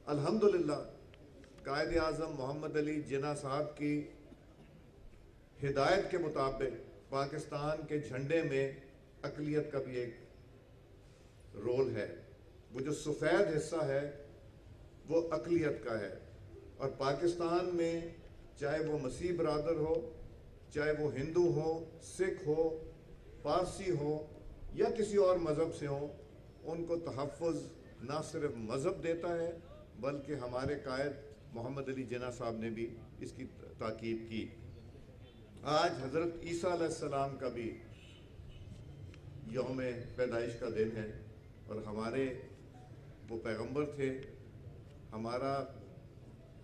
الحمدللہ قائد اعظم محمد علی جناح صاحب کی ہدایت کے مطابق پاکستان کے جھنڈے میں اقلیت کا بھی ایک رول ہے. وہ جو سفید حصہ ہے وہ اقلیت کا ہے، اور پاکستان میں چاہے وہ مسیح برادر ہو، چاہے وہ ہندو ہو، سکھ ہو، پارسی ہو یا کسی اور مذہب سے ہو، ان کو تحفظ نہ صرف مذہب دیتا ہے بلکہ ہمارے قائد محمد علی جناح صاحب نے بھی اس کی تاکید کی. آج حضرت عیسیٰ علیہ السلام کا بھی یوم پیدائش کا دن ہے، اور ہمارے وہ پیغمبر تھے.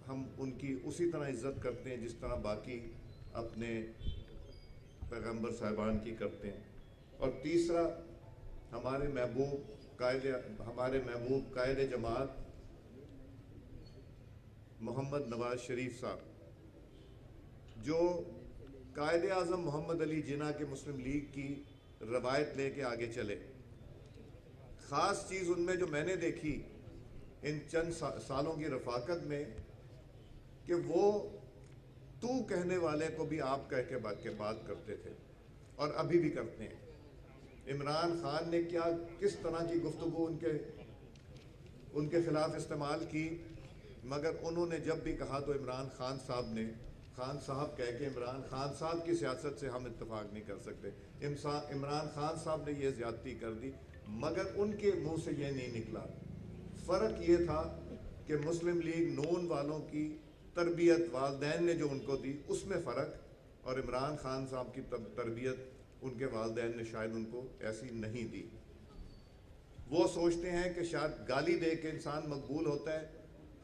ہم ان کی اسی طرح عزت کرتے ہیں جس طرح باقی اپنے پیغمبر صاحبان کی کرتے ہیں. اور تیسرا ہمارے محبوب قائد جماعت محمد نواز شریف صاحب، جو قائد اعظم محمد علی جناح کے مسلم لیگ کی روایت لے کے آگے چلے. خاص چیز ان میں جو میں نے دیکھی ان چند سالوں کی رفاقت میں، کہ وہ تو کہنے والے کو بھی آپ کہہ کے بات کرتے تھے، اور ابھی بھی کرتے ہیں. عمران خان نے کس طرح کی گفتگو ان کے خلاف استعمال کی، مگر انہوں نے جب بھی کہا تو عمران خان صاحب کہہ کے عمران خان صاحب کی سیاست سے ہم اتفاق نہیں کر سکتے. عمران خان صاحب نے یہ زیادتی کر دی، مگر ان کے منہ سے یہ نہیں نکلا. فرق یہ تھا کہ مسلم لیگ نون والوں کی تربیت والدین نے جو ان کو دی اس میں فرق، اور عمران خان صاحب کی تربیت ان کے والدین نے شاید ان کو ایسی نہیں دی. وہ سوچتے ہیں کہ شاید گالی دے کے انسان مقبول ہوتا ہے،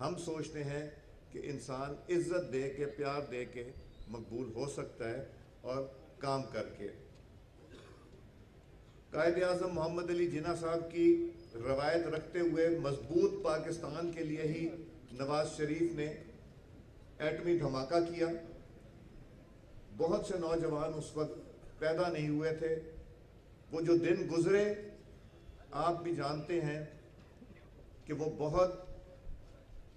ہم سوچتے ہیں کہ انسان عزت دے کے، پیار دے کے مقبول ہو سکتا ہے، اور کام کر کے. قائد اعظم محمد علی جناح صاحب کی روایت رکھتے ہوئے مضبوط پاکستان کے لیے ہی نواز شریف نے ایٹمی دھماکہ کیا. بہت سے نوجوان اس وقت پیدا نہیں ہوئے تھے. وہ جو دن گزرے آپ بھی جانتے ہیں کہ وہ بہت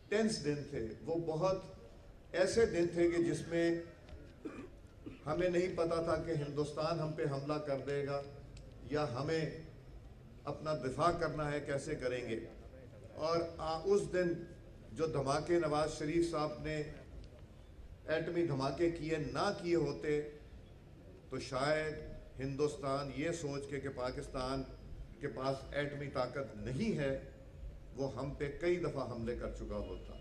ٹینس دن تھے. وہ بہت ایسے دن تھے کہ جس میں ہمیں نہیں پتا تھا کہ ہندوستان ہم پہ حملہ کر دے گا یا ہمیں اپنا دفاع کرنا ہے، کیسے کریں گے. اور اس دن جو دھماکے نواز شریف صاحب نے ایٹمی دھماکے نہ کیے ہوتے تو شاید ہندوستان یہ سوچ کے کہ پاکستان کے پاس ایٹمی طاقت نہیں ہے، وہ ہم پہ کئی دفعہ حملے کر چکا ہوتا.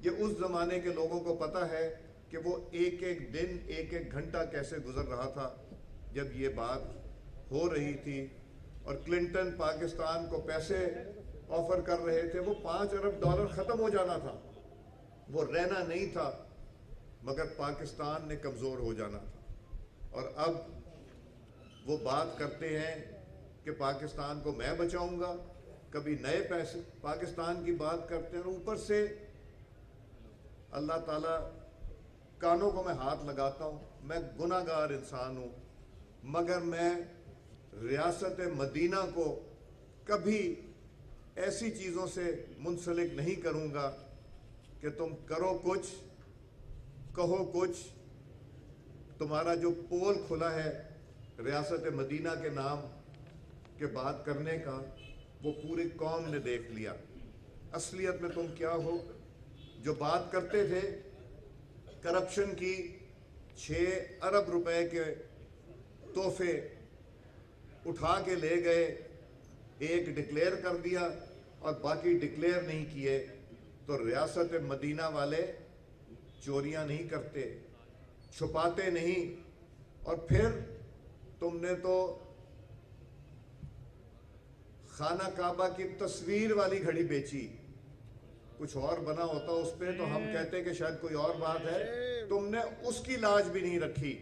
یہ اس زمانے کے لوگوں کو پتہ ہے کہ وہ ایک ایک دن، ایک ایک گھنٹہ کیسے گزر رہا تھا جب یہ بات ہو رہی تھی. اور کلنٹن پاکستان کو پیسے آفر کر رہے تھے. وہ $5 ارب ختم ہو جانا تھا، وہ رہنا نہیں تھا، مگر پاکستان نے کمزور ہو جانا تھا. اور اب وہ بات کرتے ہیں کہ پاکستان کو میں بچاؤں گا، کبھی نئے پیسے پاکستان کی بات کرتے ہیں. اور اوپر سے اللہ تعالیٰ کانوں کو میں ہاتھ لگاتا ہوں، میں گناہ گار انسان ہوں، مگر میں ریاست مدینہ کو کبھی ایسی چیزوں سے منسلک نہیں کروں گا کہ تم کرو کچھ، کہو کچھ. تمہارا جو پول کھلا ہے ریاست مدینہ کے نام کے بات کرنے کا، وہ پوری قوم نے دیکھ لیا. اصلیت میں تم کیا ہو. جو بات کرتے تھے کرپشن کی، 6 ارب روپے کے تحفے اٹھا کے لے گئے، ایک ڈکلیئر کر دیا اور باقی ڈکلیئر نہیں کیے. تو ریاست مدینہ والے چوریاں نہیں کرتے، چھپاتے نہیں. اور پھر تم نے تو خانہ کعبہ کی تصویر والی گھڑی بیچی. کچھ اور بنا ہوتا اس پہ تو ہم کہتے کہ شاید کوئی اور بات ہے. تم نے اس کی لاج بھی نہیں رکھی.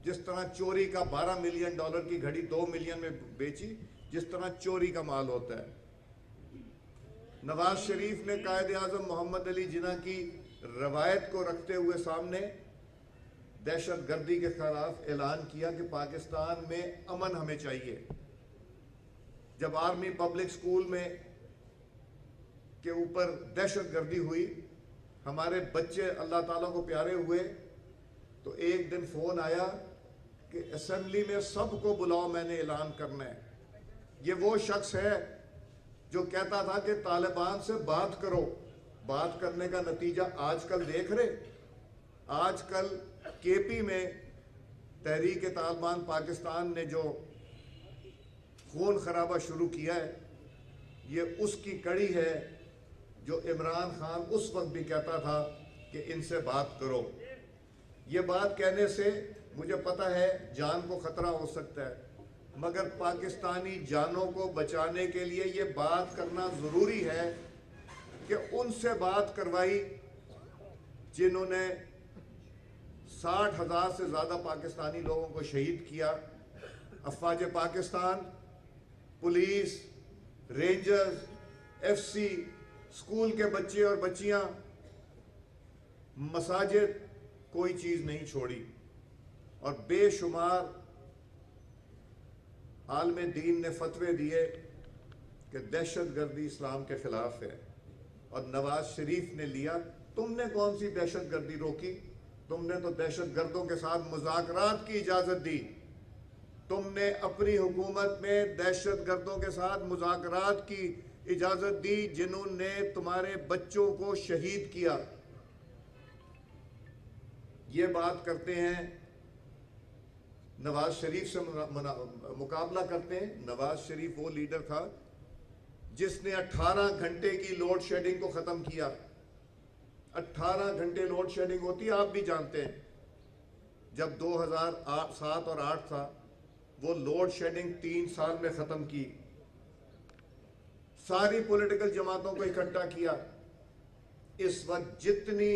جس طرح چوری کا $12 ملین کی گھڑی 2 ملین میں بیچی، جس طرح چوری کا مال ہوتا ہے. نواز شریف نے قائد اعظم محمد علی جناح کی روایت کو رکھتے ہوئے سامنے دہشت گردی کے خلاف اعلان کیا کہ پاکستان میں امن ہمیں چاہیے. جب آرمی پبلک سکول میں کے اوپر دہشت گردی ہوئی، ہمارے بچے اللہ تعالیٰ کو پیارے ہوئے، تو ایک دن فون آیا کہ اسمبلی میں سب کو بلاؤ، میں نے اعلان کرنا ہے۔ یہ وہ شخص ہے جو کہتا تھا کہ طالبان سے بات کرو، بات کرنے کا نتیجہ آج کل دیکھ رہے۔ آج کل کے پی میں تحریک طالبان پاکستان نے جو خون خرابہ شروع کیا ہے، یہ اس کی کڑی ہے جو عمران خان اس وقت بھی کہتا تھا کہ ان سے بات کرو۔ یہ بات کہنے سے مجھے پتہ ہے جان کو خطرہ ہو سکتا ہے، مگر پاکستانی جانوں کو بچانے کے لیے یہ بات کرنا ضروری ہے کہ ان سے بات کروائی جنہوں نے 60,000 سے زیادہ پاکستانی لوگوں کو شہید کیا۔ افواج Pakistan, police, rangers, F C, school کے بچے اور بچیاں، مساجد، کوئی چیز نہیں چھوڑی، اور بے شمار عالم دین نے فتوے دیے کہ دہشت گردی اسلام کے خلاف ہے، اور نواز شریف نے لیا۔ تم نے کون سی دہشت گردی روکی؟ تم نے تو دہشت گردوں کے ساتھ مذاکرات کی اجازت دی۔ تم نے اپنی حکومت میں دہشت گردوں کے ساتھ مذاکرات کی اجازت دی جنہوں نے تمہارے بچوں کو شہید کیا۔ یہ بات کرتے ہیں، نواز شریف سے مقابلہ کرتے ہیں۔ نواز شریف وہ لیڈر تھا جس نے 18 گھنٹے کی لوڈ شیڈنگ کو ختم کیا۔ 18 گھنٹے لوڈ شیڈنگ ہوتی ہے، آپ بھی جانتے ہیں۔ جب 2007 اور 8 تھا، وہ لوڈ شیڈنگ 3 سال میں ختم کی۔ ساری پولیٹیکل جماعتوں کو اکٹھا کیا۔ اس وقت جتنی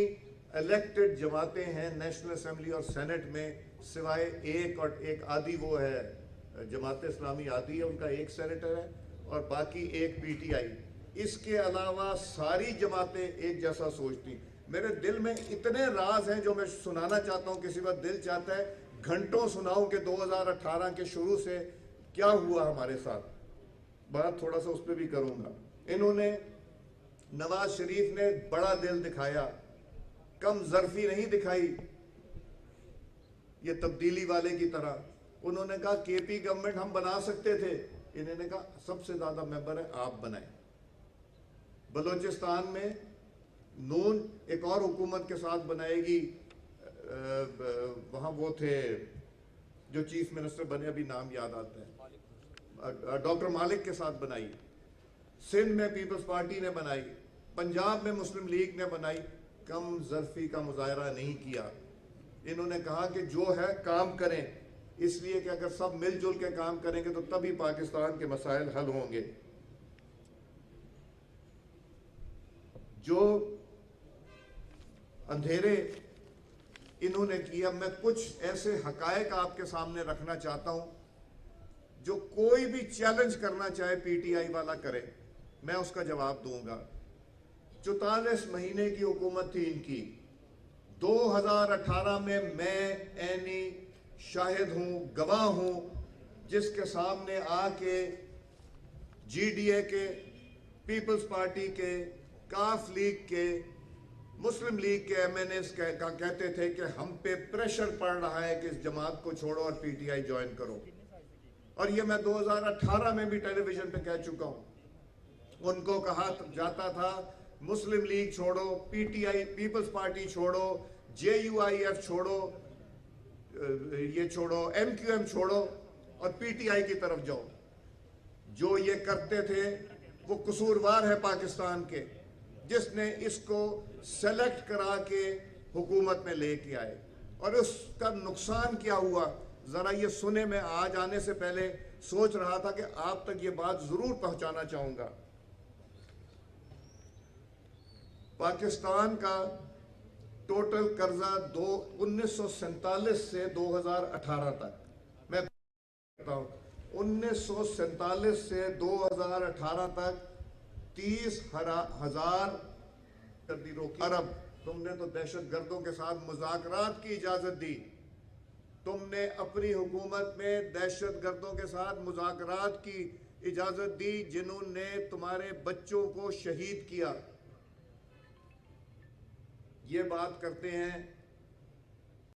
الیکٹڈ جماعتیں ہیں نیشنل اسمبلی اور سینٹ میں، سوائے ایک آدھی وہ ہے جماعت اسلامی آدھی ہے، ان کا ایک سینیٹر ہے، اور باقی ایک پی ٹی آئی۔ اس کے علاوہ ساری جماعتیں ایک جیسا سوچتی۔ میرے دل میں اتنے راز ہیں جو میں سنانا چاہتا ہوں، کسی وقت دل چاہتا ہے گھنٹوں سناؤں کہ 2018 کے شروع سے کیا ہوا ہمارے ساتھ۔ بات تھوڑا سا اس پہ بھی کروں گا۔ انہوں نے، نواز شریف نے بڑا دل دکھایا، کم ظرفی نہیں دکھائی، یہ تبدیلی والے کی طرح۔ انہوں نے کہا کے پی گورنمنٹ ہم بنا سکتے تھے، انہوں نے کہا سب سے زیادہ ممبر ہے آپ بنائیں۔ بلوچستان میں نون ایک اور حکومت کے ساتھ بنائے گی، وہاں وہ تھے جو چیف منسٹر بنے، ابھی نام یاد آتا ہے، ڈاکٹر مالک کے ساتھ بنائی۔ سندھ میں پیپلز پارٹی نے بنائی، پنجاب میں مسلم لیگ نے بنائی۔ کم ظرفی کا مظاہرہ نہیں کیا۔ انہوں نے کہا کہ جو ہے کام کریں، اس لیے کہ اگر سب مل جل کے کام کریں گے تو تبھی پاکستان کے مسائل حل ہوں گے۔ جو اندھیرے انہوں نے کیا، میں کچھ ایسے حقائق آپ کے سامنے رکھنا چاہتا ہوں جو کوئی بھی چیلنج کرنا چاہے پی ٹی آئی والا کرے، میں اس کا جواب دوں گا۔ 44 مہینے کی حکومت تھی ان کی۔ 2018 میں عینی شاہد ہوں، گواہ ہوں، جس کے سامنے آ کے جی ڈی اے کے، پیپلز پارٹی کے، کاف لیگ کے، مسلم لیگ کے ایم این ایز کہتے تھے کہ ہم پہ پریشر پڑ رہا ہے کہ اس جماعت کو چھوڑو اور پی ٹی آئی جوائن کرو۔ اور یہ میں 2018 میں بھی ٹیلی ویژن پہ کہہ چکا ہوں۔ ان کو کہا جاتا تھا مسلم لیگ چھوڑو، P T I, Peoples Party چھوڑو، جے یو آئی ایف چھوڑو، یہ چھوڑو، ایم کیو ایم چھوڑو اور پی ٹی آئی کی طرف جاؤ۔ جو یہ کرتے تھے وہ قصوروار ہے پاکستان کے، جس نے اس کو سیلیکٹ کرا کے حکومت میں لے کے آئے۔ اور اس کا نقصان کیا ہوا ذرا یہ سنے۔ میں آج آنے سے پہلے سوچ رہا تھا کہ آپ تک یہ بات ضرور پہنچانا چاہوں گا۔ پاکستان کا ٹوٹل قرضہ 1947 سے 2018 تک، میں کہتا ہوں 1947 سے 2018 تک 30,000 ارب۔ تم نے تو دہشت گردوں کے ساتھ مذاکرات کی اجازت دی۔ تم نے اپنی حکومت میں دہشت گردوں کے ساتھ مذاکرات کی اجازت دی جنہوں نے تمہارے بچوں کو شہید کیا. یہ بات کرتے ہیں